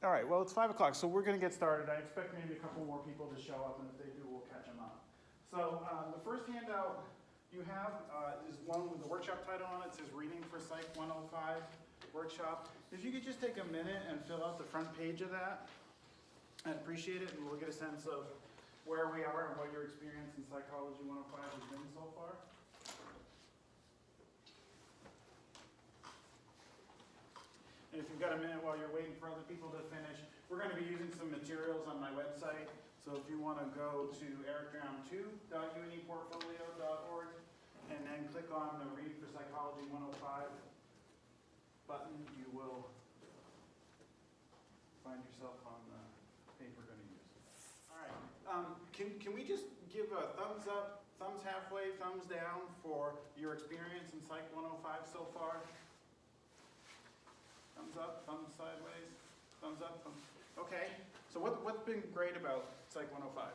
All right, well, it's 5 o'clock, so we're going to get started. I expect maybe a couple more people to show up, and if they do, we'll catch them up. So the first handout you have is one with the workshop title on it. It says Reading for Psych 105 Workshop. If you could just take a minute and fill out the front page of that, I'd appreciate it, and we'll get a sense of where we are and what your experience in Psychology 105 has been so far. And if you've got a minute while you're waiting for other people to finish, we're going to be using some materials on my website. So if you want to go to ericround2.uneportfolio.org and then click on the Reading for Psychology 105 button, you will find yourself on the page we're going to use. All right. Can we just give a thumbs up, thumbs halfway, thumbs down for your experience in Psych 105 so far? Thumbs up, thumbs sideways, thumbs up, thumbs... Okay, so what's been great about Psych 105? I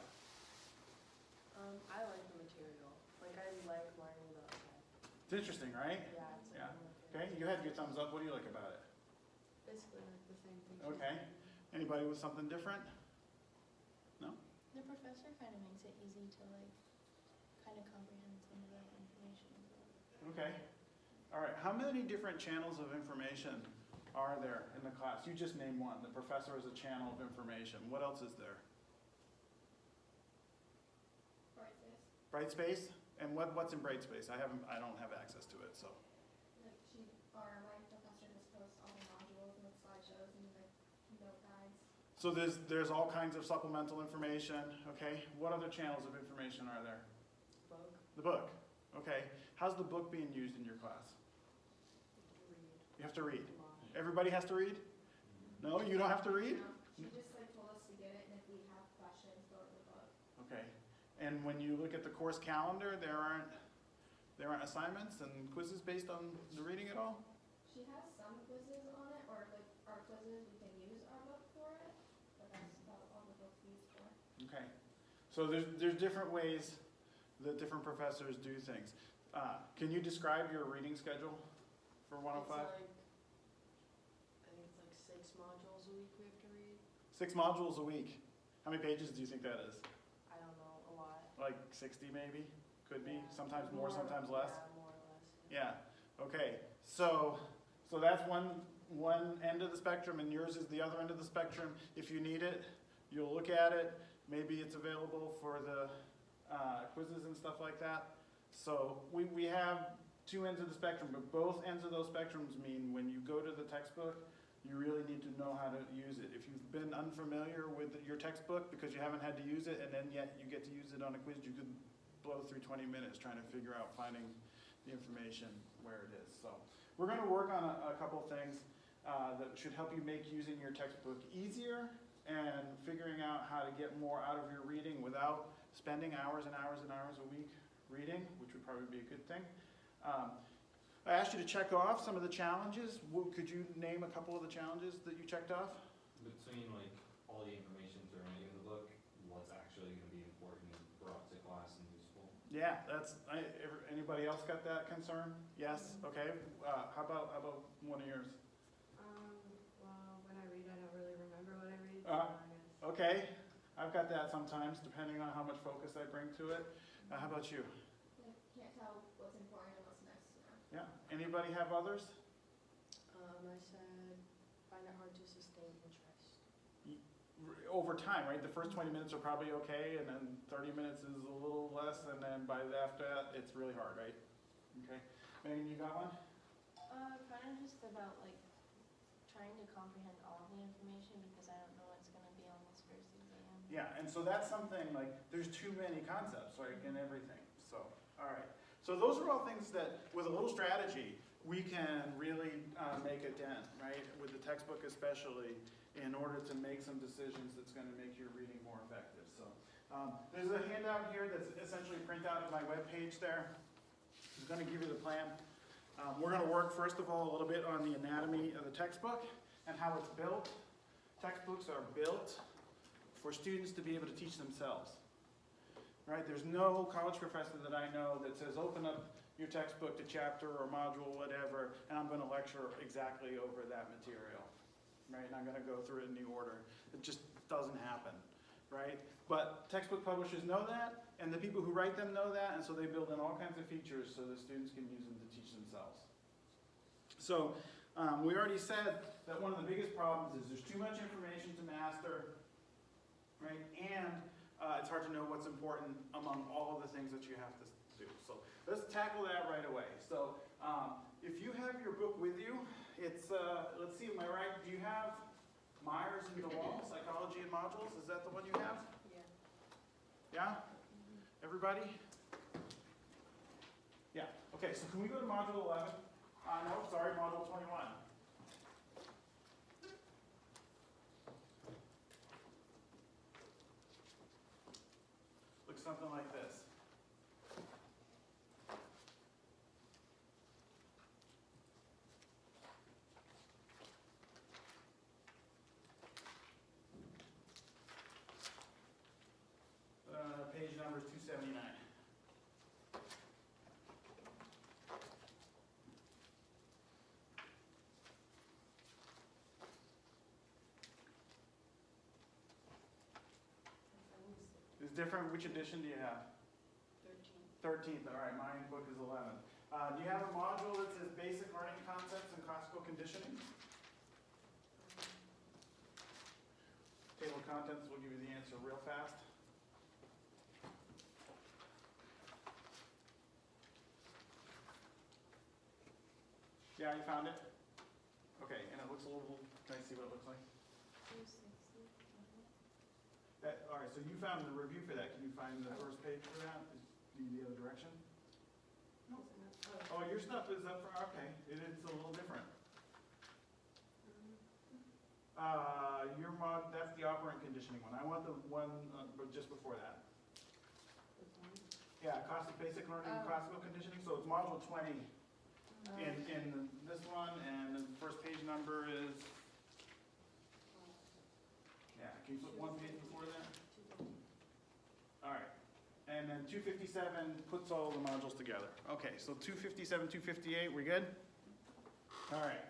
like the material. Like, I like learning about that. It's interesting, right? Yeah, it's Yeah. Okay, you had your thumbs up. What do you like about it? basically like the same thing. Okay. Anybody with something different? No? The professor kind of makes it easy to kind of comprehend some of that information. Okay. All right. How many different channels of information are there in the class? You just name one. The professor is a channel of information. What else is there? Brightspace? And what's in Brightspace? I don't have access to it, so. My professor just posts all the modules and the slideshows and note guides. So there's all kinds of supplemental information. Okay. What other channels of information are there? Book. The book. Okay. How's the book being used in your class? Read. You have to read. Everybody has to read? No, you don't have to read? No, she just told us to get it, and if we have questions, go to the book. Okay. And when you look at the course calendar, there aren't assignments and quizzes based on the reading at all? She has some quizzes on it, or our quizzes, we can use our book for it, but that's about all the book's used for. Okay. So there's different ways that different professors do things. Can you describe your reading schedule for 105? It's I think it's like 6 modules a week we have to read. 6 modules a week. How many pages do you think that is? I don't know, a lot. Like 60 maybe? Could be. Yeah. Sometimes more, sometimes less. Yeah, more or less. Yeah. Okay. So that's one end of the spectrum, and yours is the other end of the spectrum. If you need it, you'll look at it. Maybe it's available for the quizzes and stuff like that. So we have 2 ends of the spectrum, but both ends of those spectrums mean when you go to the textbook, you really need to know how to use it. If you've been unfamiliar with your textbook because you haven't had to use it, and then yet you get to use it on a quiz, you could blow through 20 minutes trying to figure out finding the information where it is. So we're going to work on a couple things that should help you make using your textbook easier and figuring out how to get more out of your reading without spending hours and hours and hours a week reading, which would probably be a good thing. I asked you to check off some of the challenges. Could you name a couple of the challenges that you checked off? Between all the information surrounding the book, what's actually going to be important, brought to class and useful? Yeah, anybody else got that concern? Yes? Okay. How about one of yours? Well, when I read, I don't really remember what I read. Okay. I've got that sometimes, depending on how much focus I bring to it. How about you? Can't tell what's important and what's next to know. Yeah. Anybody have others? I said, find it hard to sustain interest. Over time, right? The first 20 minutes are probably okay, and then 30 minutes is a little less, and then after that, it's really hard, right? Okay. Megan, you got one? Kind of just about trying to comprehend all of the information because I don't know what's going to be on this first exam. Yeah, and so that's something there's too many concepts, in everything. So, all right. So those are all things that, with a little strategy, we can really make a dent, right? With the textbook especially, in order to make some decisions that's going to make your reading more effective. So there's a handout here that's essentially a printout of my webpage there. I'm going to give you the plan. We're going to work, first of all, a little bit on the anatomy of the textbook and how it's built. Textbooks are built for students to be able to teach themselves. Right? There's no college professor that I know that says, open up your textbook to chapter or module, whatever, and I'm going to lecture exactly over that material. right? And I'm gonna go through it in the order. It just doesn't happen, right? But textbook publishers know that, and the people who write them know that, and so they build in all kinds of features so the students can use them to teach themselves. So we already said that one of the biggest problems is there's too much information to master, right? And it's hard to know what's important among all of the things that you have to do. So let's tackle that right away. So if you have your book with you, it's, let's see, am I right? Do you have Myers and DeWall, Psychology and Modules? Is that the one you have? Yeah. Yeah? Everybody? Yeah. Okay, so can we go to Module 11? No, sorry, Module 21. Looks something like this. Page number is 279. It's different. Which edition do you have? 13th. All right, my book is 11. Do you have a module that says Basic Learning Concepts and Classical Conditioning? Table of contents will give you the answer real fast. Yeah, you found it? Okay, and it looks a little, can I see what it looks like? 260. All right, so you found the review for that. Can you find the first page for that? Is the other direction? Oh, your stuff is up for, okay, it's a little different. That's the operant conditioning one. I want the one just before that. Yeah, basic learning, classical conditioning, so it's module 20 in this one, and the first page number is, yeah, can you flip one page before that? All right, and then 257 puts all the modules together. Okay, so 257, 258, we good? All right,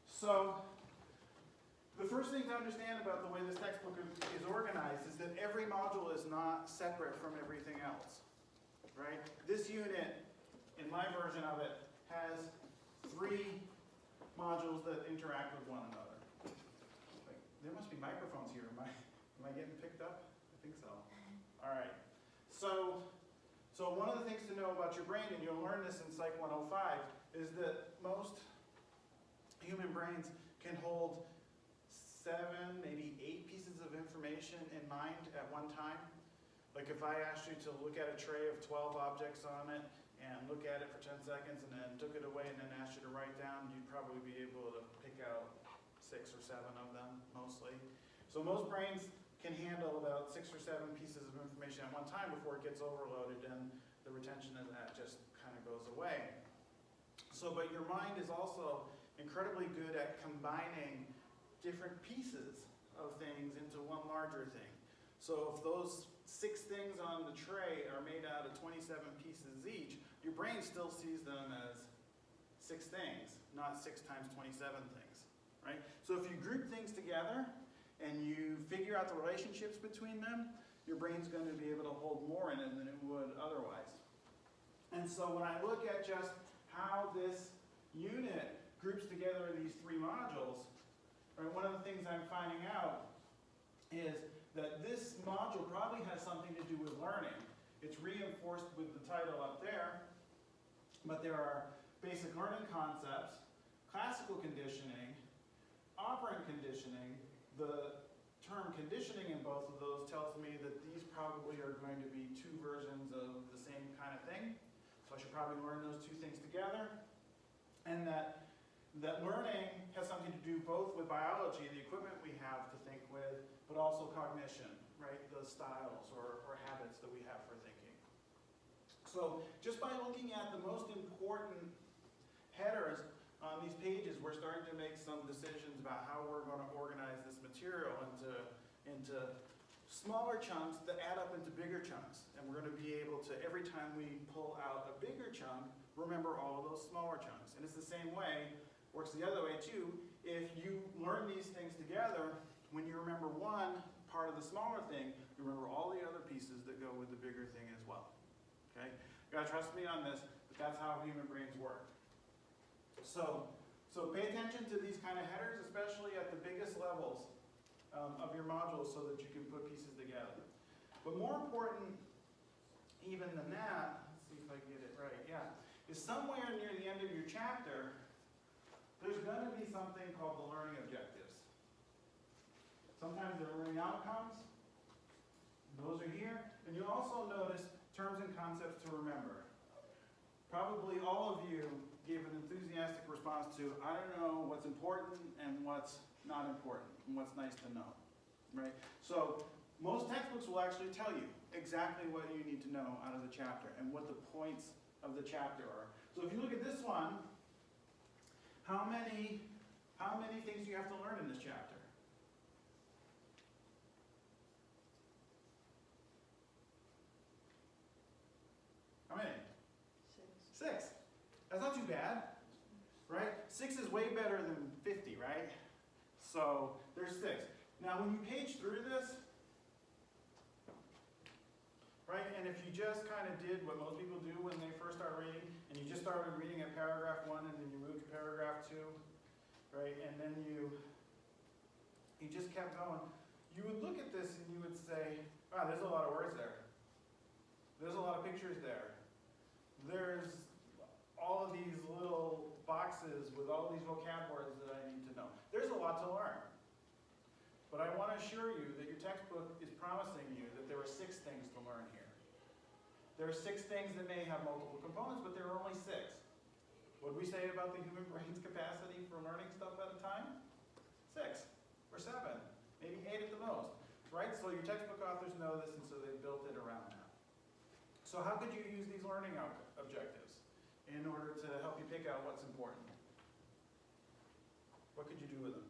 so the first thing to understand about the way this textbook is organized is that every module is not separate from everything else, right? This unit, in my version of it, has 3 modules that interact with one another. Like, there must be microphones here. Am I getting picked up? I think so. All right. So one of the things to know about your brain, and you'll learn this in Psych 105, is that most human brains can hold 7, maybe 8 pieces of information in mind at one time. Like if I asked you to look at a tray of 12 objects on it and look at it for 10 seconds and then took it away and then asked you to write down, you'd probably be able to pick out 6 or 7 of them, mostly. So most brains can handle about 6 or 7 pieces of information at one time before it gets overloaded and the retention of that just kind of goes away. So, but your mind is also incredibly good at combining different pieces of things into one larger thing. So if those 6 things on the tray are made out of 27 pieces each, your brain still sees them as 6 things, not 6 times 27 things, right? So if you group things together and you figure out the relationships between them, your brain's going to be able to hold more in it than it would otherwise. And so when I look at just how this unit groups together these 3 modules, right, one of the things I'm finding out is that this module probably has something to do with learning. It's reinforced with the title up there, but there are basic learning concepts, classical conditioning, operant conditioning. The term conditioning in both of those tells me that these probably are going to be 2 versions of the same kind of thing. So I should probably learn those 2 things together. And that learning has something to do both with biology, the equipment we have to think with, but also cognition, right? The styles or habits that we have for thinking. So just by looking at the most important headers on these pages, we're starting to make some decisions about how we're going to organize this material into smaller chunks that add up into bigger chunks. And we're going to be able to, every time we pull out a bigger chunk, remember all of those smaller chunks. And it's the same way works the other way too. If you learn these things together, when you remember one part of the smaller thing, you remember all the other pieces that go with the bigger thing as well. Okay? You gotta trust me on this, but that's how human brains work. So pay attention to these kind of headers, especially at the biggest levels of your modules so that you can put pieces together. But more important even than that, let's see if I get it right, yeah, is somewhere near the end of your chapter, there's going to be something called the learning objectives. Sometimes they're learning outcomes. Those are here. And you'll also notice terms and concepts to remember. Probably all of you gave an enthusiastic response to, I don't know what's important and what's not important, and what's nice to know, right? So most textbooks will actually tell you exactly what you need to know out of the chapter and what the points of the chapter are. So if you look at this one, how many things do you have to learn in this chapter? How many? 6. 6. That's not too bad, right? 6 is way better than 50, right? So there's 6. Now when you page through this, right, and if you just kind of did what most people do when they first start reading, and you just started reading at paragraph 1 and then you moved to paragraph 2, right, and then you just kept going, you would look at this and you would say, wow, there's a lot of words there. There's a lot of pictures there. There's all of these little boxes with all these vocab words that I need to know. There's a lot to learn. But I want to assure you that your textbook is promising you that there are 6 things to learn here. There are 6 things that may have multiple components, but there are only 6. What did we say about the human brain's capacity for learning stuff at a time? 6 or 7, maybe 8 at the most, right? So your textbook authors know this, and so they built it around that. So how could you use these learning objectives in order to help you pick out what's important? What could you do with them?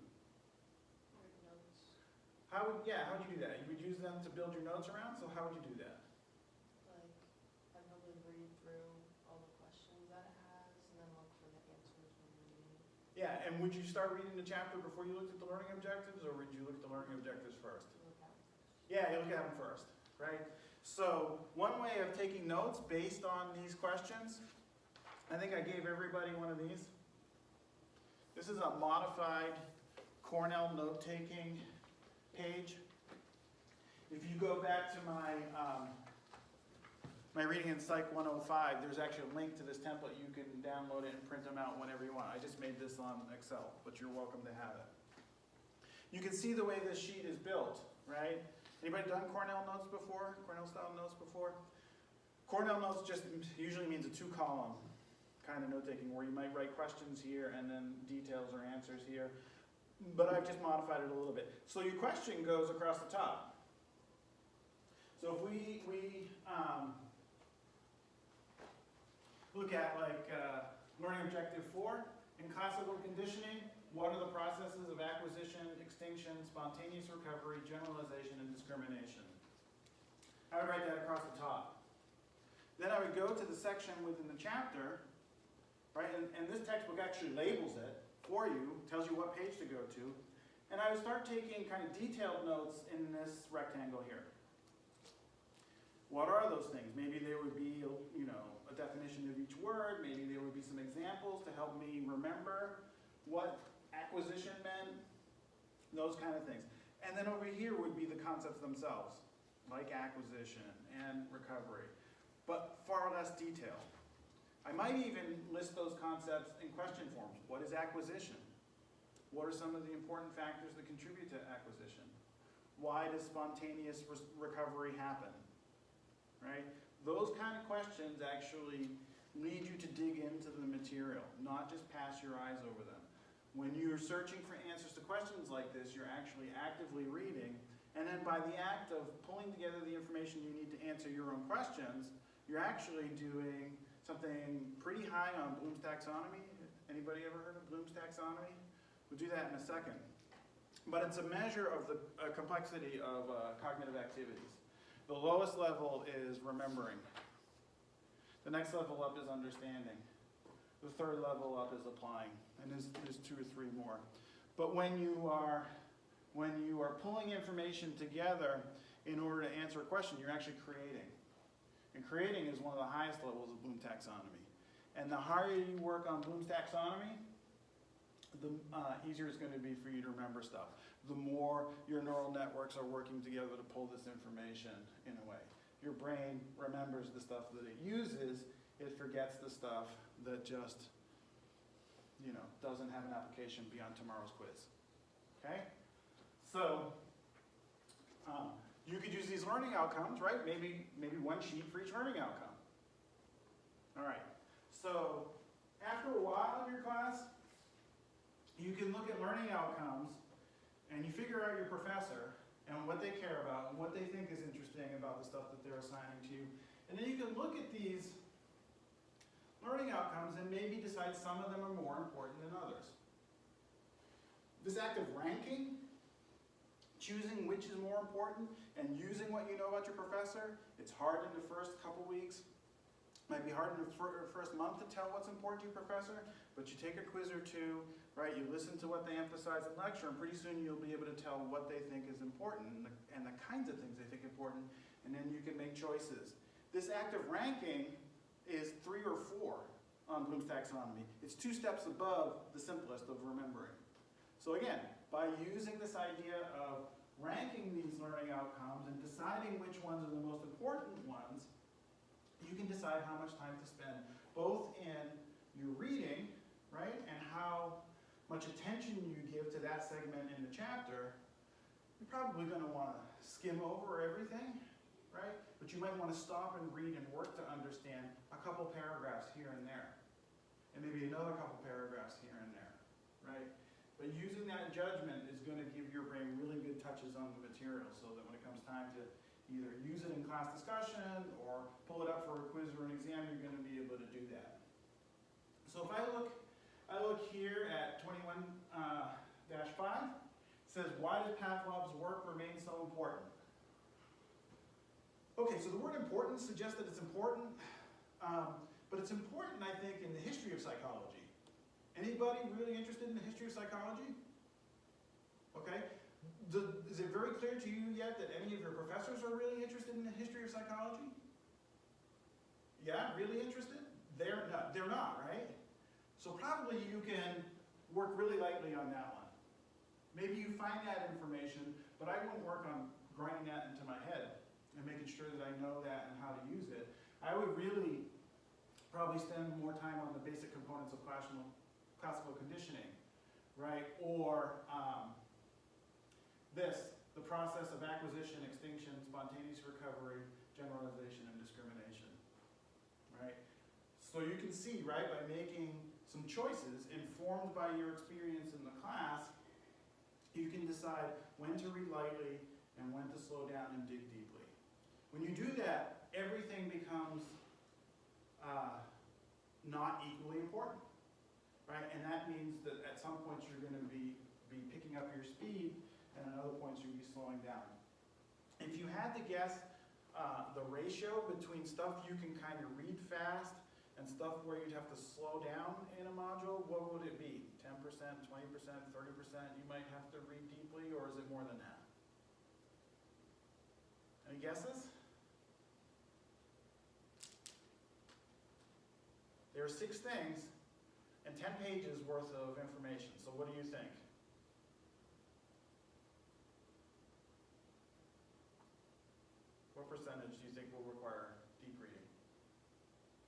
Write notes. How would you do that? You would use them to build your notes around, so how would you do that? Like, I'd probably read through all the questions that it has and then look for the answers when reading. Yeah, and would you start reading the chapter before you looked at the learning objectives, or would you look at the learning objectives first? Look at it. Yeah, you look at them first, right? So one way of taking notes based on these questions, I think I gave everybody one of these. This is a modified Cornell note-taking page. If you go back to my Reading in Psych 105, there's actually a link to this template. You can download it and print them out whenever you want. I just made this on Excel, but you're welcome to have it. You can see the way this sheet is built, right? Anybody done Cornell notes before? Cornell-style notes before? Cornell notes just usually means a 2-column kind of note-taking where you might write questions here and then details or answers here. But I've just modified it a little bit. So your question goes across the top. So if we look at like learning objective 4, in classical conditioning, what are the processes of acquisition, extinction, spontaneous recovery, generalization, and discrimination? I would write that across the top. Then I would go to the section within the chapter, right, and this textbook actually labels it for you, tells you what page to go to, and I would start taking kind of detailed notes in this rectangle here. What are those things? Maybe there would be, a definition of each word, maybe there would be some examples to help me remember what acquisition meant, those kind of things. And then over here would be the concepts themselves, like acquisition and recovery, but far less detail. I might even list those concepts in question forms. What is acquisition? What are some of the important factors that contribute to acquisition? Why does spontaneous recovery happen? Right? Those kind of questions actually lead you to dig into the material, not just pass your eyes over them. When you're searching for answers to questions like this, you're actually actively reading, and then by the act of pulling together the information you need to answer your own questions, you're actually doing something pretty high on Bloom's taxonomy. Anybody ever heard of Bloom's taxonomy? We'll do that in a second. But it's a measure of the complexity of cognitive activities. The lowest level is remembering. The next level up is understanding. The third level up is applying, and there's 2 or 3 more. But when you are pulling information together in order to answer a question, you're actually creating. And creating is one of the highest levels of Bloom taxonomy. And the harder you work on Bloom's taxonomy, the easier it's going to be for you to remember stuff. The more your neural networks are working together to pull this information in a way. Your brain remembers the stuff that it uses, it forgets the stuff that just, doesn't have an application beyond tomorrow's quiz. Okay? So, you could use these learning outcomes, right? Maybe 1 sheet for each learning outcome. All right. So, after a while in your class, you can look at learning outcomes and you figure out your professor and what they care about and what they think is interesting about the stuff that they're assigning to you. And then you can look at these learning outcomes and maybe decide some of them are more important than others. This act of ranking, choosing which is more important, and using what you know about your professor, it's hard in the first couple weeks. Might be hard in the first month to tell what's important to your professor, but you take a quiz or 2, right? You listen to what they emphasize in lecture, and pretty soon you'll be able to tell what they think is important and the kinds of things they think important, and then you can make choices. This act of ranking is 3 or 4 on Bloom's taxonomy. It's 2 steps above the simplest of remembering. So again, by using this idea of ranking these learning outcomes and deciding which ones are the most important ones, you can decide how much time to spend both in your reading, right, and how much attention you give to that segment in the chapter. You're probably going to want to skim over everything, right? But you might want to stop and read and work to understand a couple paragraphs here and there, and maybe another couple paragraphs here and there, right? But using that judgment is going to give your brain really good touches on the material so that when it comes time to either use it in class discussion or pull it up for a quiz or an exam, you're going to be able to do that. So if I look here at 21-5, it says, why does Pavlov's work remain so important? Okay, so the word important suggests that it's important, but it's important, I think, in the history of psychology. Anybody really interested in the history of psychology? Okay. Is it very clear to you yet that any of your professors are really interested in the history of psychology? Yeah, really interested? They're not, right? So probably you can work really lightly on that one. Maybe you find that information, but I wouldn't work on grinding that into my head and making sure that I know that and how to use it. I would really probably spend more time on the basic components of classical conditioning, right? Or the process of acquisition, extinction, spontaneous recovery, generalization, and discrimination, right? So you can see, right, by making some choices informed by your experience in the class, you can decide when to read lightly and when to slow down and dig deeply. When you do that, everything becomes not equally important, right? And that means that at some points you're going to be picking up your speed, and at other points you'll be slowing down. If you had to guess the ratio between stuff you can kind of read fast and stuff where you'd have to slow down in a module, what would it be? 10%, 20%, 30%? You might have to read deeply, or is it more than that? Any guesses? There are 6 things and 10 pages worth of information. So what do you think? What percentage do you think will require deep reading?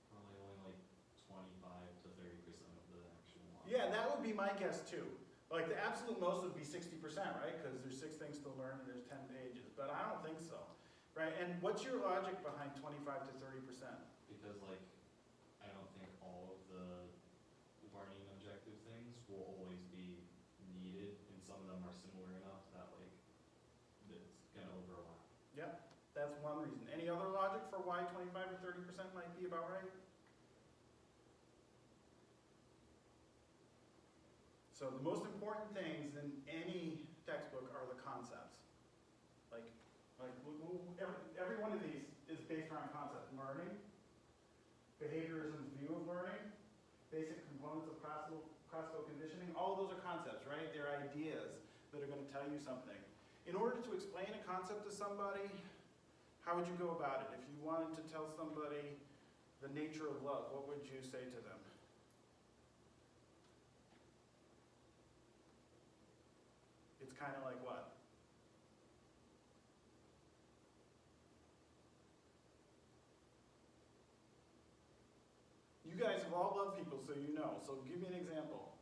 Probably only like 25 to 30% of the actual module. Yeah, that would be my guess too. Like the absolute most would be 60%, right? Because there's 6 things to learn and there's 10 pages. But I don't think so, right? And what's your logic behind 25 to 30%? Because like, I don't think all of the learning objective things will always be needed, and some of them are similar enough that like, it's gonna overlap. Yep. That's one reason. Any other logic for why 25 or 30% might be about right? So the most important things in any textbook are the concepts. Like every one of these is based around concepts. Learning, behaviorism's view of learning, basic components of classical conditioning, all of those are concepts, right? They're ideas that are going to tell you something. In order to explain a concept to somebody, how would you go about it? If you wanted to tell somebody the nature of love, what would you say to them? It's kind of like what? You guys have all loved people, so you know. So give me an example.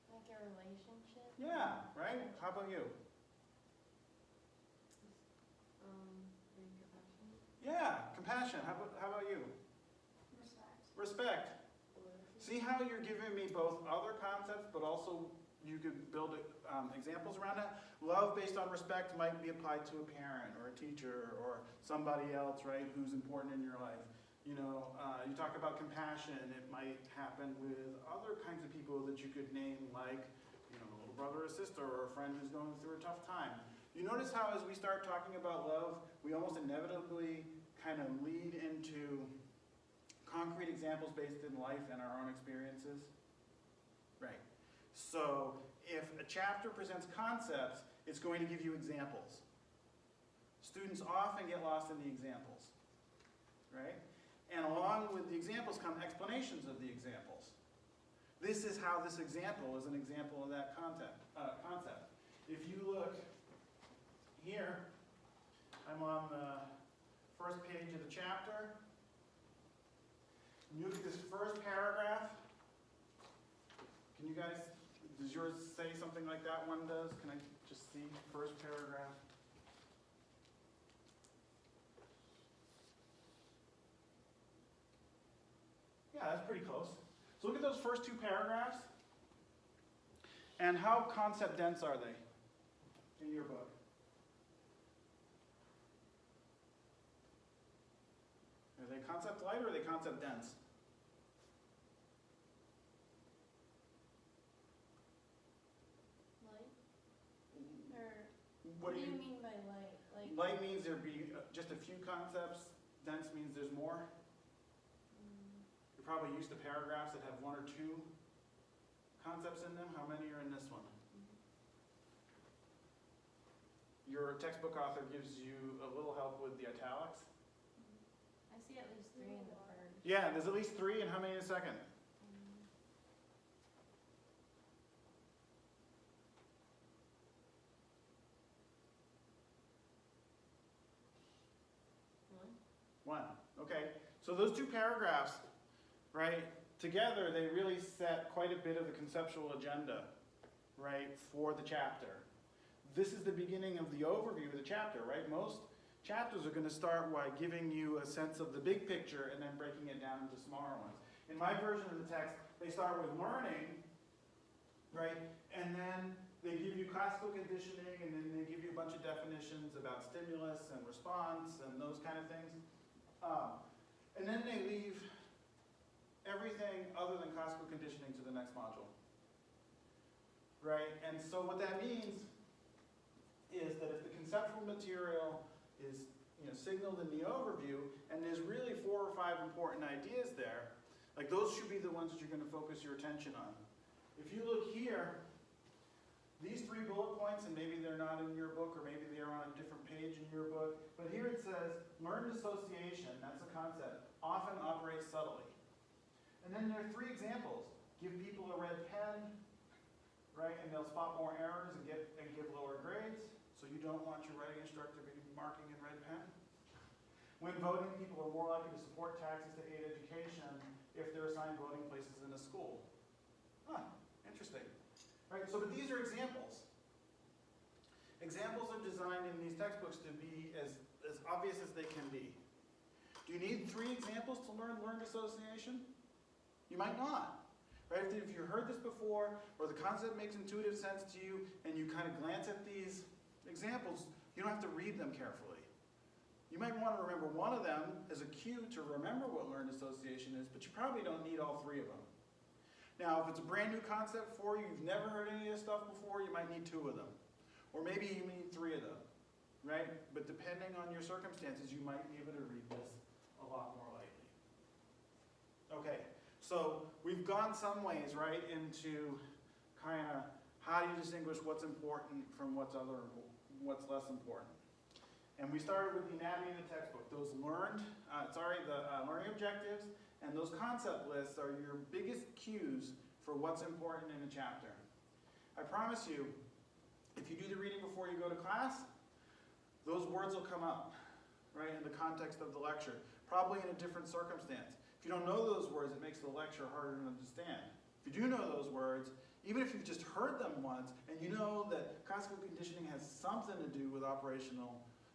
Like a relationship? Yeah, right? How about you? Being compassionate. Yeah, compassion. How about you? Respect. Respect. See how you're giving me both other concepts, but also you could build examples around that? Love based on respect might be applied to a parent or a teacher or somebody else, right, who's important in your life. You know, you talk about compassion, it might happen with other kinds of people that you could name, like, you know, a little brother or sister or a friend who's going through a tough time. You notice how as we start talking about love, we almost inevitably kind of lead into concrete examples based in life and our own experiences? Right. So if a chapter presents concepts, it's going to give you examples. Students often get lost in the examples, right? And along with the examples come explanations of the examples. This is how this example is an example of that concept. If you look here, I'm on the first page of the chapter. You look at this first paragraph. Can you guys, does yours say something like that one does? Can I just see first paragraph? Yeah, that's pretty close. So look at those first two paragraphs. And how concept dense are they in your book? Are they concept light or are they concept dense? Light? Or What what do do you mean by light? Like, Light means there'd be just a few concepts. Dense means there's more. You're probably used to paragraphs that have one or two concepts in them. How many are in this one? Your textbook author gives you a little help with the italics. I see at least 3 in the first. Yeah, there's at least 3, and how many in a second? One. 1. Okay, so those 2 paragraphs, right, together they really set quite a bit of the conceptual agenda, right, for the chapter. This is the beginning of the overview of the chapter, right? Most chapters are going to start by giving you a sense of the big picture and then breaking it down into smaller ones. In my version of the text, they start with learning, right, and then they give you classical conditioning, and then they give you a bunch of definitions about stimulus and response and those kind of things. And then they leave everything other than classical conditioning to the next module. Right? And so what that means is that if the conceptual material is signaled in the overview, and there's really 4 or 5 important ideas there, like those should be the ones that you're going to focus your attention on. If you look here, these 3 bullet points, and maybe they're not in your book, or maybe they're on a different page in your book, but here it says, learned association, that's a concept, often operates subtly. And then there are 3 examples. Give people a red pen, right, and they'll spot more errors and give lower grades, so you don't want your writing instructor to be marking in red pen. When voting, people are more likely to support taxes to aid education if they're assigned voting places in a school. Huh, interesting. Right, so but these are examples. Examples are designed in these textbooks to be as obvious as they can be. Do you need 3 examples to learn learned association? You might not. Right? If you've heard this before, or the concept makes intuitive sense to you, and you kind of glance at these examples, you don't have to read them carefully. You might want to remember one of them as a cue to remember what learned association is, but you probably don't need all 3 of them. Now, if it's a brand new concept for you, you've never heard any of this stuff before, you might need 2 of them. Or maybe you need 3 of them, right? But depending on your circumstances, you might be able to read this a lot more lightly. Okay, So we've gone some ways, right, into kind of how do you distinguish what's important from what's less important. And we started with the anatomy in the textbook. Those learning objectives and those concept lists are your biggest cues for what's important in a chapter. I promise you, if you do the reading before you go to class, those words will come up, right, in the context of the lecture, probably in a different circumstance. If you don't know those words, it makes the lecture harder to understand. If you do know those words, even if you've just heard them once, and you know that classical conditioning has something to do with operational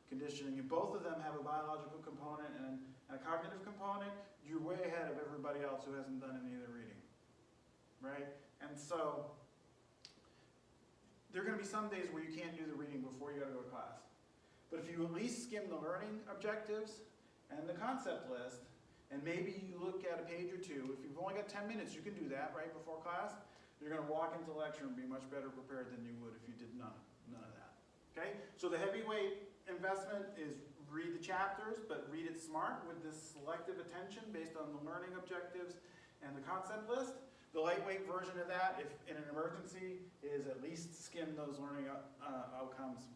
conditioning, and both of them have a biological component and a cognitive component, you're way ahead of everybody else who hasn't done any of the reading, right? And so, there are going to be some days where you can't do the reading before you got to go to class. But if you at least skim the learning objectives and the concept list, and maybe you look at a page or two, if you've only got 10 minutes, you can do that right before class. You're going to walk into lecture and be much better prepared than you would if you did none of that. Okay? So the heavyweight investment is read the chapters, but read it smart with this selective attention based on the learning objectives and the concept list. The lightweight version of that, if in an emergency, is at least skim those learning outcomes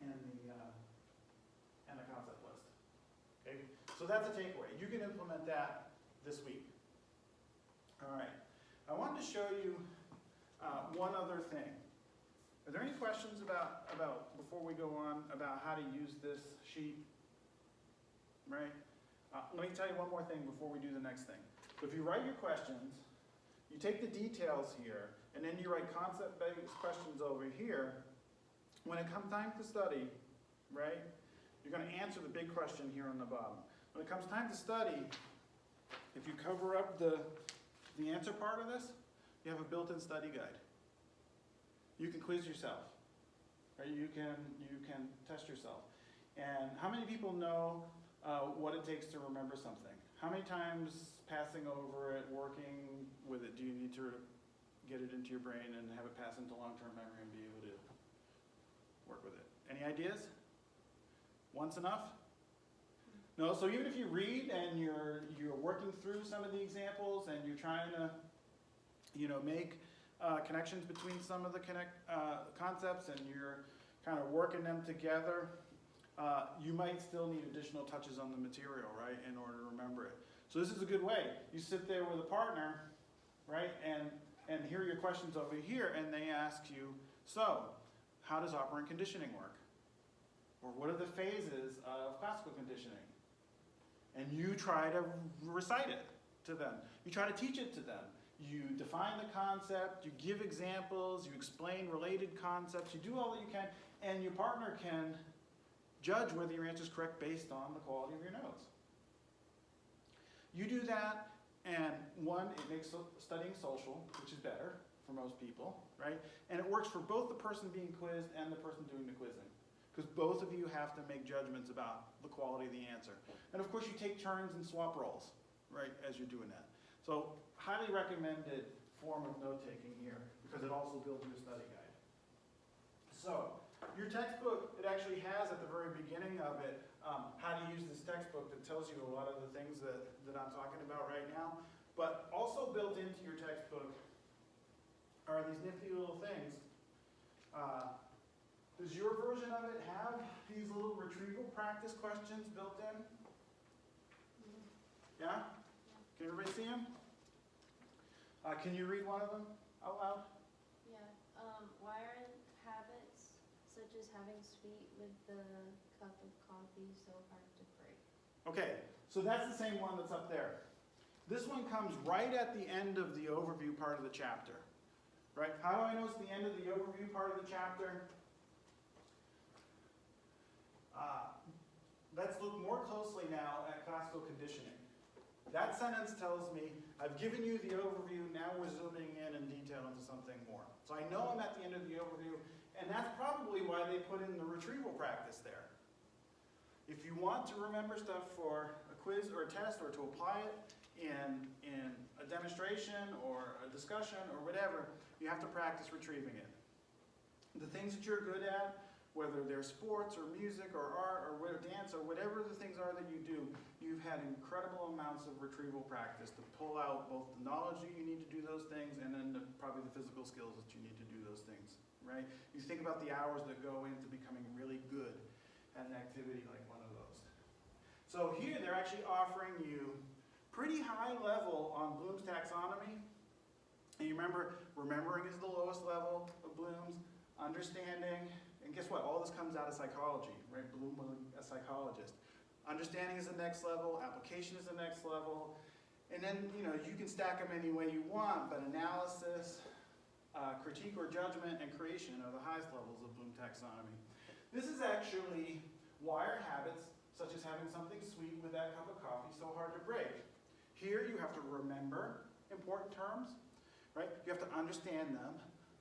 and the concept list. Okay? So that's a takeaway. You can implement that this week. All right. I wanted to show you one other thing. Are there any questions about before we go on, about how to use this sheet? Right? Let me tell you one more thing before we do the next thing. So if you write your questions, you take the details here, and then you write concept-based questions over here. When it comes time to study, right, you're going to answer the big question here on the bottom. When it comes time to study, if you cover up the answer part of this, you have a built-in study guide. You can quiz yourself, right? You can test yourself. And how many people know what it takes to remember something? How many times passing over it, working with it, do you need to get it into your brain and have it pass into long-term memory and be able to work with it? Any ideas? Once enough? No, so even if you read and you're working through some of the examples and you're trying to, make connections between some of the concepts and you're kind of working them together, you might still need additional touches on the material, right, in order to remember it. So this is a good way. You sit there with a partner, right, and hear your questions over here, and they ask you, so, how does operant conditioning work? Or what are the phases of classical conditioning? And you try to recite it to them. You try to teach it to them. You define the concept, you give examples, you explain related concepts, you do all that you can, and your partner can judge whether your answer is correct based on the quality of your notes. You do that, and one, it makes studying social, which is better for most people, right? And it works for both the person being quizzed and the person doing the quizzing. Because both of you have to make judgments about the quality of the answer. And of course you take turns and swap roles, right, as you're doing that. So, highly recommended form of note-taking here, because it also builds your study guide. So, your textbook, it actually has at the very beginning of it, how to use this textbook that tells you a lot of the things that I'm talking about right now. But also built into your textbook are these nifty little things. Does your version of it have these little retrieval practice questions built in? Yeah? Can everybody see them? Can you read one of them out loud? Yeah, why are habits such as having sweet with the cup of coffee so hard to break? Okay, so that's the same one that's up there. This one comes right at the end of the overview part of the chapter. Right? How do I know it's the end of the overview part of the chapter? Let's look more closely now at classical conditioning. That sentence tells me, I've given you the overview, now we're zooming in detail into something more. So I know I'm at the end of the overview, and that's probably why they put in the retrieval practice there. If you want to remember stuff for a quiz or a test, or to apply it in a demonstration or a discussion or whatever, you have to practice retrieving it. The things that you're good at, whether they're sports or music or art or dance or whatever the things things are that you do, you've had incredible amounts of retrieval practice to pull out both the knowledge that you need to do those things and then probably the physical skills that you need to do those things, right? You think about the hours that go into becoming really good at an activity like one of those. So here they're actually offering you pretty high level on Bloom's taxonomy. And you remember, remembering is the lowest level of Bloom's, understanding, and guess what? All this comes out of psychology, right? Bloom was a psychologist. Understanding is the next level, application is the next level, and then, you know, you can stack them any way you want, but analysis, critique or judgment, and creation are the highest levels of Bloom taxonomy. This is actually why are habits, such as having something sweet with that cup of coffee, so hard to break. Here you have to remember important terms, right? You have to understand them.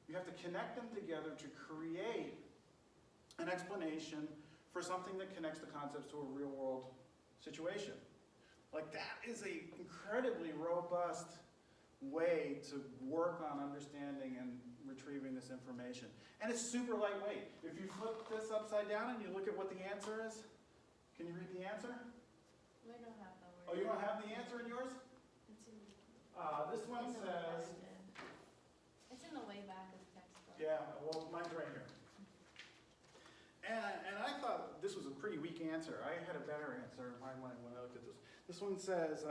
You have to connect them together to create an explanation for something that connects the concepts to a real world situation. Like that is an incredibly robust way to work on understanding and retrieving this information. And it's super lightweight. If you flip this upside down and you look at what the answer is, can you read the answer? We don't have the word. Oh, you don't have the answer in yours? It's in, This one in the says, front. It's in the way back of the textbook. yeah, well, mine's right here. And I thought this was a pretty weak answer. I had a better answer in my mind when I looked at this. This one says,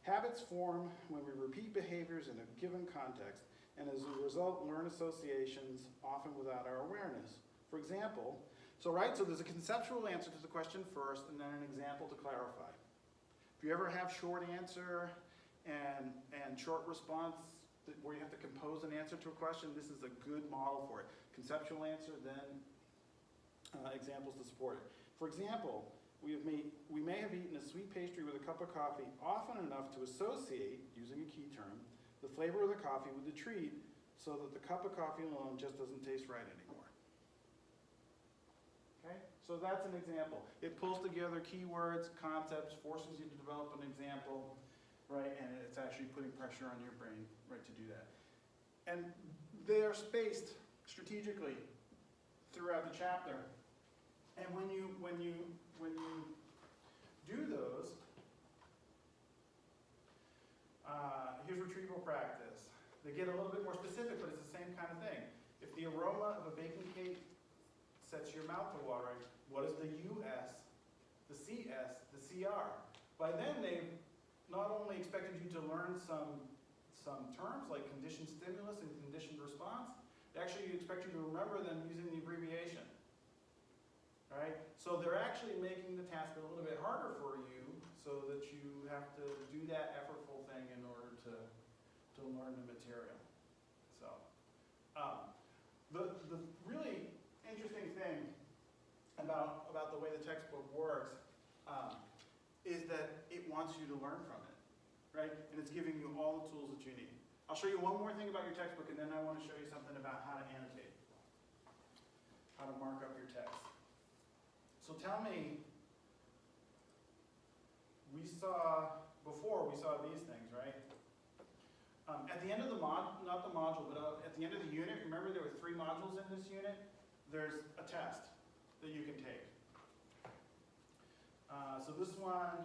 habits form when we repeat behaviors in a given context, and as a result, learn associations, often without our awareness. For example, so there's a conceptual answer to the question first, and then an example to clarify. If you ever have short answer and short response, where you have to compose an answer to a question, this is a good model for it. Conceptual answer, then examples to support it. For example, we may have eaten a sweet pastry with a cup of coffee often enough to associate, using a key term, the flavor of the coffee with the treat so that the cup of coffee alone just doesn't taste right anymore. Okay, so that's an example. It pulls together keywords, concepts, forces you to develop an example, right, and it's actually putting pressure on your brain, right, to do that. And they are spaced strategically throughout the chapter. And when you do those, here's retrieval practice. They get a little bit more specific, but it's the same kind of thing. If the aroma of a baking cake sets your mouth to watering, what is the US, the CS, the CR? By then they've not only expected you to learn some terms like conditioned stimulus and conditioned response, they actually expect you to remember them using the abbreviation. Right? So they're actually making the task a little bit harder for you so that you have to do that effortful thing in order to learn the material. So the really interesting thing about the way the textbook works is that it wants you to learn from it, right? And it's giving you all the tools that you need. I'll show you one more thing about your textbook, and then I want to show you something about how to annotate, how to mark up your text. So tell me, we saw these things, right? At the end of the not the module, but at the end of the unit, remember there were 3 modules in this unit? There's a test that you can take. So this one,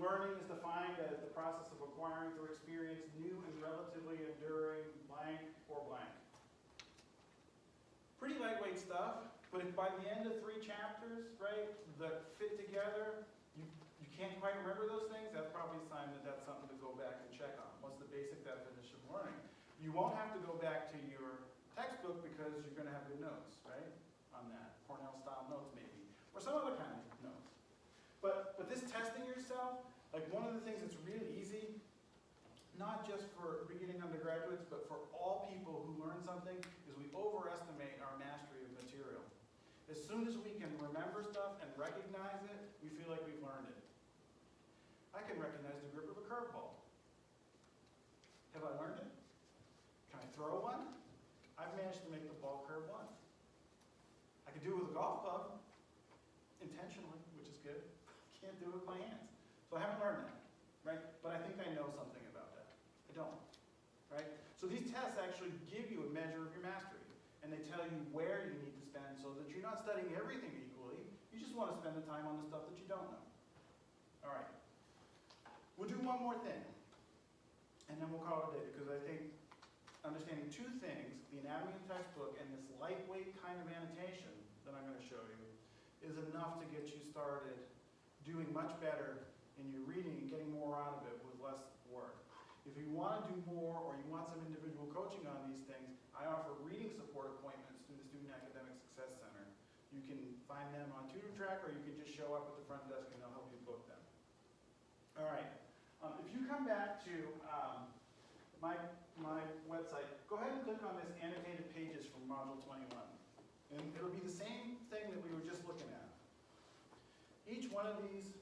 learning is defined as the process of acquiring through experience new and relatively enduring blank or blank. Pretty lightweight stuff. But if by the end of 3 chapters, right, that fit together, you can't quite remember those things, that's probably a sign that that's something to go back and check on. What's the basic definition of learning? You won't have to go back to your textbook because you're going to have good notes, right, on that. Cornell-style notes maybe, or some other kind of notes. But this testing yourself, like one of the things that's really easy, not just for beginning undergraduates, but for all people who learn something, is we overestimate our mastery of material. As soon as we can remember stuff and recognize it, we feel like we've learned it. I can recognize the grip of a curveball. Have I learned it? Can I throw one? I've managed to make the ball curve once. I can do it with a golf club, intentionally, which is good. I can't do it with my hands. So I haven't learned that, right? But I think I know something about that. I don't, right? So these tests actually give you a measure of your mastery. And they tell you where you need to spend so that you're not studying everything equally. You just want to spend the time on the stuff that you don't know. All right. We'll do one more thing, and then we'll call it a day, because I think understanding two things, the anatomy and textbook and this lightweight kind of annotation that I'm going to show you, is enough to get you started doing much better in your reading and getting more out of it with less work. If you want to do more, or you want some individual coaching on these things, I offer reading support appointments through the Student Academic Success Center. You can find them on TutorTrack, or you can just show up at the front desk and they'll help you book them. All right. If you come back to my website, go ahead and click on this annotated pages from Module 21. And it'll be the same thing that we were just looking at. Each one of these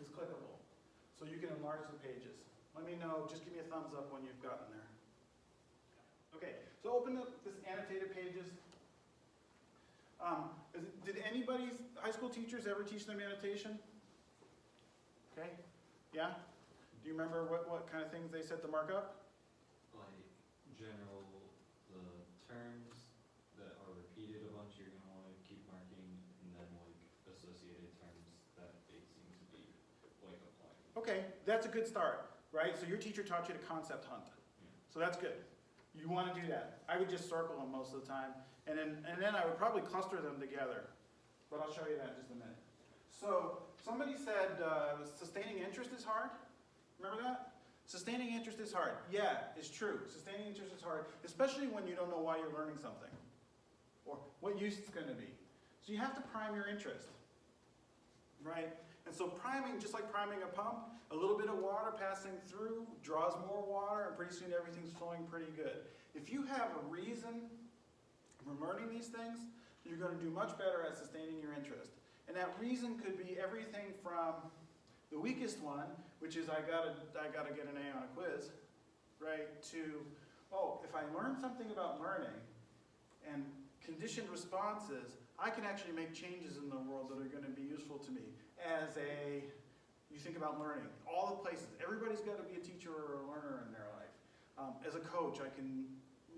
is clickable, so you can enlarge the pages. Let me know, just give me a thumbs up when you've gotten there. Okay, so open up this annotated pages. Did anybody, high school teachers, ever teach them annotation? Okay, yeah? Do you remember what kind of things they said to mark up? Like general, the terms that are repeated a bunch, you're gonna wanna keep marking, and then like associated terms that they seem to be like applying. Okay, that's a good start, right? So your teacher taught you to concept hunt. So that's good. You want to do that. I would just circle them most of the time, and then I would probably cluster them together. But I'll show you that in just a minute. So somebody said sustaining interest is hard. Remember that? Sustaining interest is hard. Yeah, it's true. Sustaining interest is hard, especially when you don't know why you're learning something or what use it's going to be. So you have to prime your interest, right? And so priming, just like priming a pump, a little bit of water passing through draws more water, and pretty soon everything's flowing pretty good. If you have a reason for learning these things, you're going to do much better at sustaining your interest. And that reason could be everything from the weakest one, which is I gotta get an A on a quiz, right, to, oh, if I learn something about learning and conditioned responses, I can actually make changes in the world that are going to be useful to me. You think about learning, all the places, everybody's got to be a teacher or a learner in their life. As a coach, I can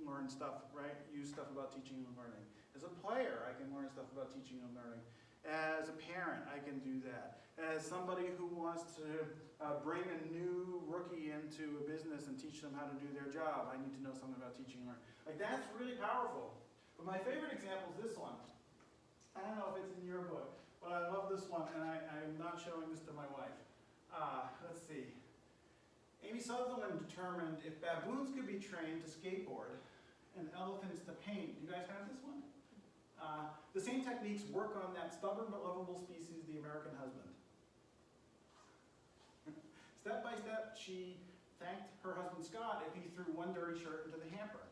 learn stuff, right, use stuff about teaching and learning. As a player, I can learn stuff about teaching and learning. As a parent, I can do that. As somebody who wants to bring a new rookie into a business and teach them how to do their job, I need to know something about teaching and learning. Like, that's really powerful. But my favorite example is this one. I don't know if it's in your book, but I love this one, and I'm not showing this to my wife. Let's see. Amy Sutherland determined if baboons could be trained to skateboard and elephants to paint. Do you guys have this one? The same techniques work on that stubborn but lovable species, the American husband. Step by step, she thanked her husband Scott if he threw one dirty shirt into the hamper.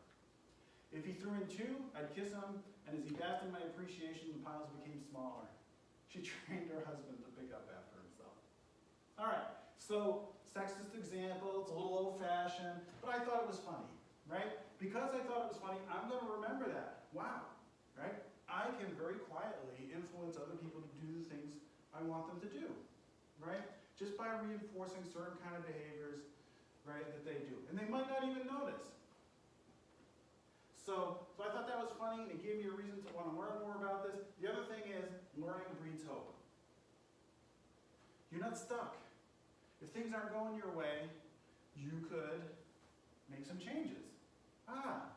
If he threw in two, I'd kiss him, and as he basked in my appreciation, the piles became smaller. She trained her husband to pick up after himself. All right, so sexist example, it's a little old-fashioned, but I thought it was funny, right? Because I thought it was funny, I'm going to remember that. Wow, right? I can very quietly influence other people to do the things I want them to do, right? Just by reinforcing certain kind of behaviors, right, that they do. And they might not even notice. So I thought that was funny, and it gave me a reason to want to learn more about this. The other thing is, learning breeds hope. You're not stuck. If things aren't going your way, you could make some changes.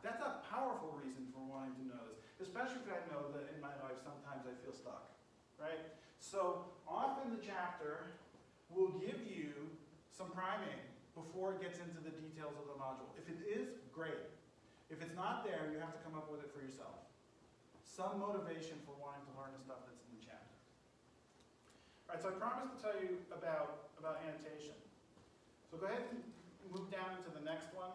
That's a powerful reason for wanting to know this, especially if I know that in my life sometimes I feel stuck, right? So often the chapter will give you some priming before it gets into the details of the module. If it is, great. If it's not there, you have to come up with it for yourself. Some motivation for wanting to learn the stuff that's in the chapter. All right, so I promised to tell you about annotation. So go ahead and move down to the next one.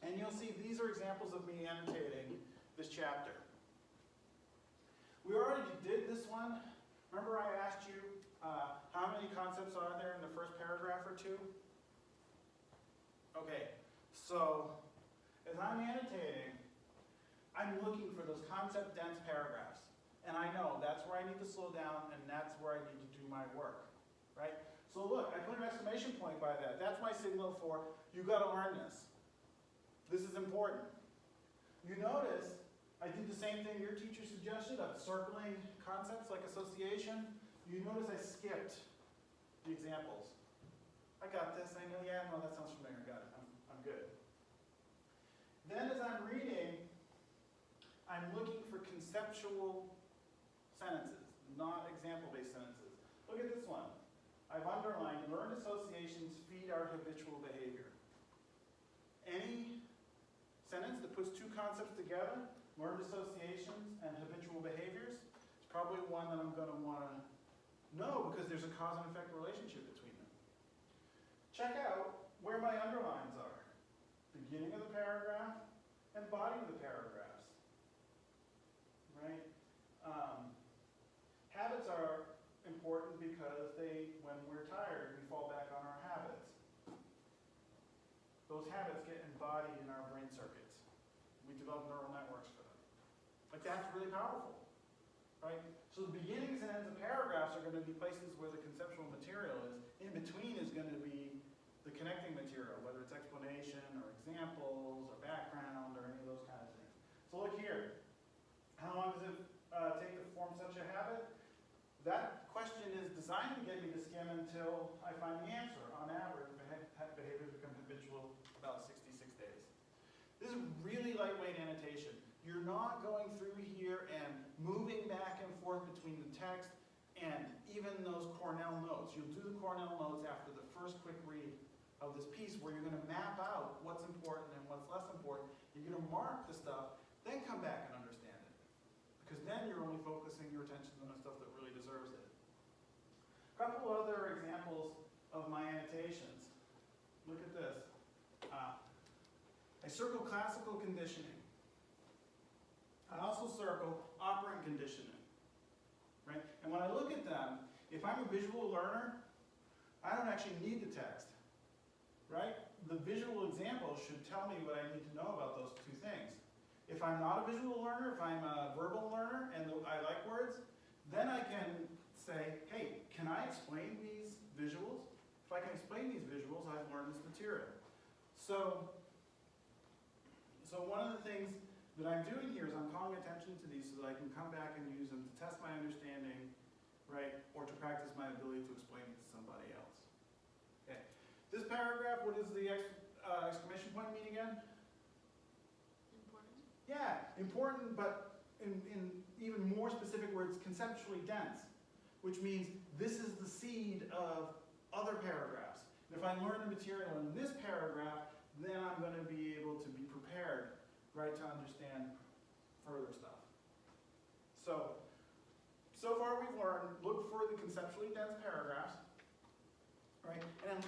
And you'll see these are examples of me annotating this chapter. We already did this one. Remember I asked you how many concepts are there in the first paragraph or two? Okay, so as I'm annotating, I'm looking for those concept-dense paragraphs. And I know that's where I need to slow down, and that's where I need to do my work, right? So look, I put an exclamation point by that. That's my signal for, you gotta learn this. This is important. You notice, I did the same thing your teacher suggested of circling concepts like association. You notice I skipped the examples. I got this, I know, yeah, no, that sounds familiar, got it, I'm good. Then as I'm reading, I'm looking for conceptual sentences, not example-based sentences. Look at this one. I've underlined, learned associations feed our habitual behavior. Any sentence that puts two concepts together, learned associations and habitual behaviors, is probably one that I'm going to want to know because there's a cause and effect relationship between them. Check out where my underlines are. Beginning of the paragraph and body of the paragraphs. Right? Habits are important because when we're tired, we fall back on our habits. Those habits get embodied in our brain circuits. We develop neural networks for them. Like, that's really powerful, right? So the beginnings and ends of paragraphs are going to be places where the conceptual material is. In between is going to be the connecting material, whether it's explanation or examples or background or any of those kinds of things. So look here. How long does it take to form such a habit? That question is designed to get me to skim until I find the answer. On average, behaviors become habitual about 66 days. This is really lightweight annotation. You're not going through here and moving back and forth between the text and even those Cornell notes. You'll do the Cornell notes after the first quick read of this piece where you're going to map out what's important and what's less important. You're going to mark the stuff, then come back and understand it. Because then you're only focusing your attention on the stuff that really deserves it. A couple other examples of my annotations. Look at this. I circle classical conditioning. I also circle operant conditioning. Right? And when I look at them, if I'm a visual learner, I don't actually need the text. Right? The visual example should tell me what I need to know about those two things. If I'm not a visual learner, if I'm a verbal learner and I like words, then I can say, hey, can I explain these visuals? If I can explain these visuals, I've learned this material. So one of the things that I'm doing here is I'm calling attention to these so that I can come back and use them to test my understanding, right, or to practice my ability to explain it to somebody else. Okay. This paragraph, what does the exclamation point mean again? Important. Yeah, important, but in even more specific words, conceptually dense, which means this is the seed of other paragraphs. And if I learn the material in this paragraph, then I'm going to be able to be prepared, right, to understand further stuff. So far we've learned, look for the conceptually dense paragraphs, right, and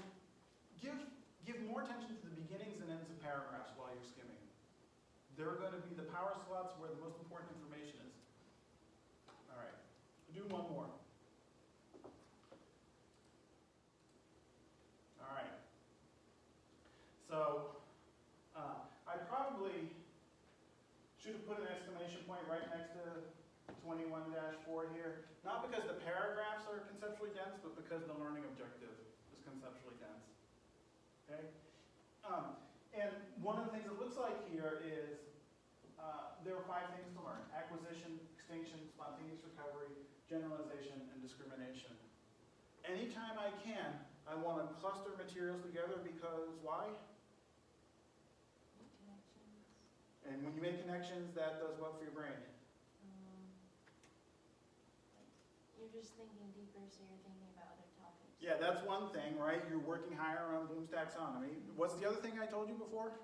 give more attention to the beginnings and ends of paragraphs while you're skimming. They're going to be the power slots where the most important information is. All right, I'll do one more. All right. So I probably should have put an exclamation point right next to 21-4 here. Not because the paragraphs are conceptually dense, but because the learning objective is conceptually dense. Okay? And one of the things it looks like here is there are 5 things to learn: acquisition, extinction, spontaneous recovery, generalization, and discrimination. Anytime I can, I want to cluster materials together because why? Connections. And when you make connections, that does what for your brain? You're just thinking deeper, so you're thinking about other topics. Yeah, that's one thing, right? You're working higher on Bloom's taxonomy. What's the other thing I told you before?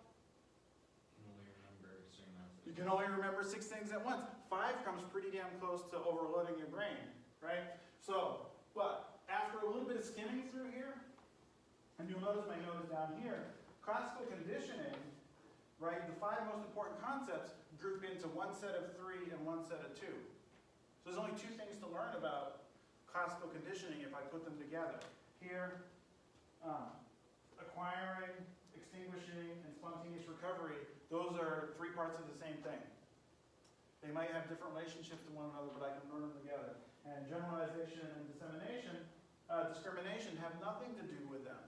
You can only remember 6 things at once. 5 comes pretty damn close to overloading your brain, right? So, but after a little bit of skimming through here, and you'll notice my note is down here, classical conditioning, right, the 5 most important concepts group into one set of 3 and one set of 2. So there's only 2 things to learn about classical conditioning if I put them together. Here, acquiring, extinguishing, and spontaneous recovery, those are 3 parts of the same thing. They might have different relationships to one another, but I can learn them together. And generalization and discrimination have nothing to do with them.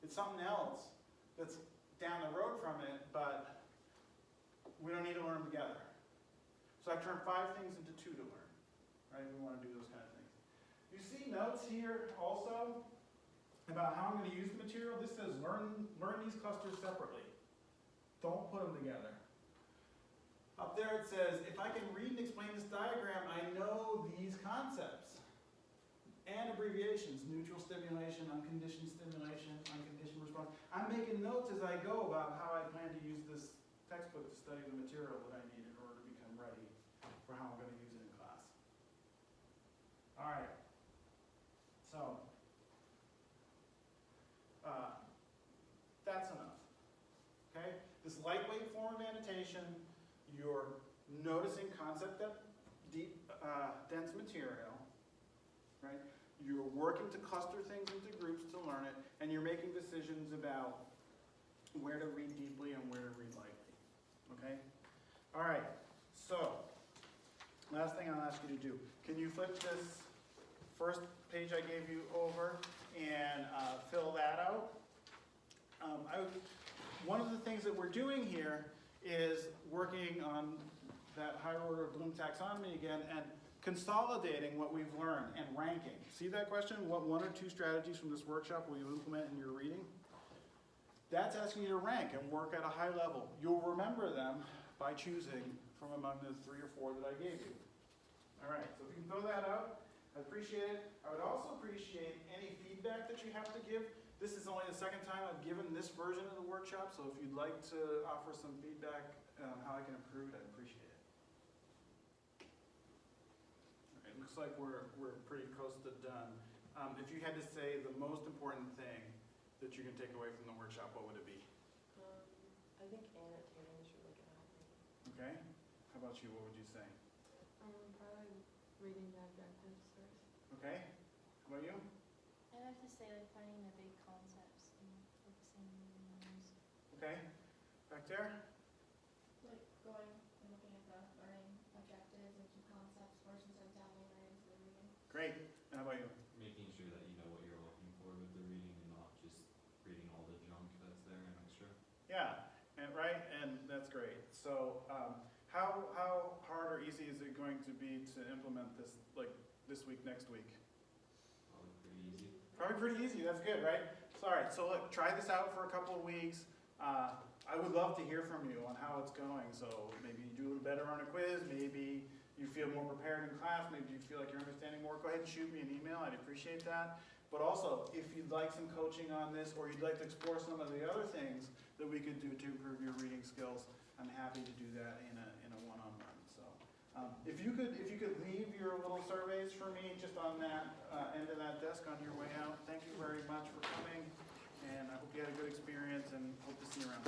It's something else that's down the road from it, but we don't need to learn them together. So I've turned 5 things into 2 to learn. Right? We want to do those kind of things. You see notes here also. about how I'm gonna use the material. This says learn these clusters separately. Don't put them together. Up there it says, if I can read and explain this diagram, I know these concepts. And abbreviations, neutral stimulation, unconditioned stimulation, unconditioned response. I'm making notes as I go about how I plan to use this textbook to study the material that I need in order to become ready for how I'm gonna use it in class. All right, so, that's enough, okay? This lightweight form of annotation, you're noticing concept depth, deep, dense material, right? You're working to cluster things into groups to learn it, and you're making decisions about where to read deeply and where to read lightly, okay? All right, so, last thing I'll ask you to do. Can you flip this first page I gave you over and fill that out? One of the things that we're doing here is working on that higher order of Bloom taxonomy again and consolidating what we've learned and ranking. See that question? What 1 or 2 strategies from this workshop will you implement in your reading? That's asking you to rank and work at a high level. You'll remember them by choosing from among the 3 or 4 that I gave you. All right, so if you can throw that out, I'd appreciate it. I would also appreciate any feedback that you have to give. This is only the second time I've given this version of the workshop, so if you'd like to offer some feedback on how I can improve it, I'd appreciate it. All right, looks like we're pretty close to done. If you had to say the most important thing that you can take away from the workshop, what would it be? I think annotating is really gonna help me. Okay? How about you? What would you say? Probably reading the objectives first. Okay? How about you? I'd have to say like finding the big concepts and focusing on those. Okay? Back there? Like going and looking at the learning objectives and key concepts first instead of diving right into the reading. Great. And how about you? Making sure that you know what you're looking for with the reading and not just reading all the junk that's there and extra. Yeah, and right, and that's great. So, how hard or easy is it going to be to implement this, like this week, next week? Probably pretty easy. Probably pretty easy. That's good, right? So, all right. So, look, try this out for a couple of weeks. I would love to hear from you on how it's going. So, maybe you do a little better on a quiz. Maybe you feel more prepared in class. Maybe you feel like you're understanding more. Go ahead and shoot me an email. I'd appreciate that. But also, if you'd like some coaching on this, or you'd like to explore some of the other things that we could do to improve your reading skills, I'm happy to do that in a one-on-one. So, if you could leave your little surveys for me just on that end of that desk on your way out. Thank you very much for coming, and I hope you had a good experience, and hope to see you around.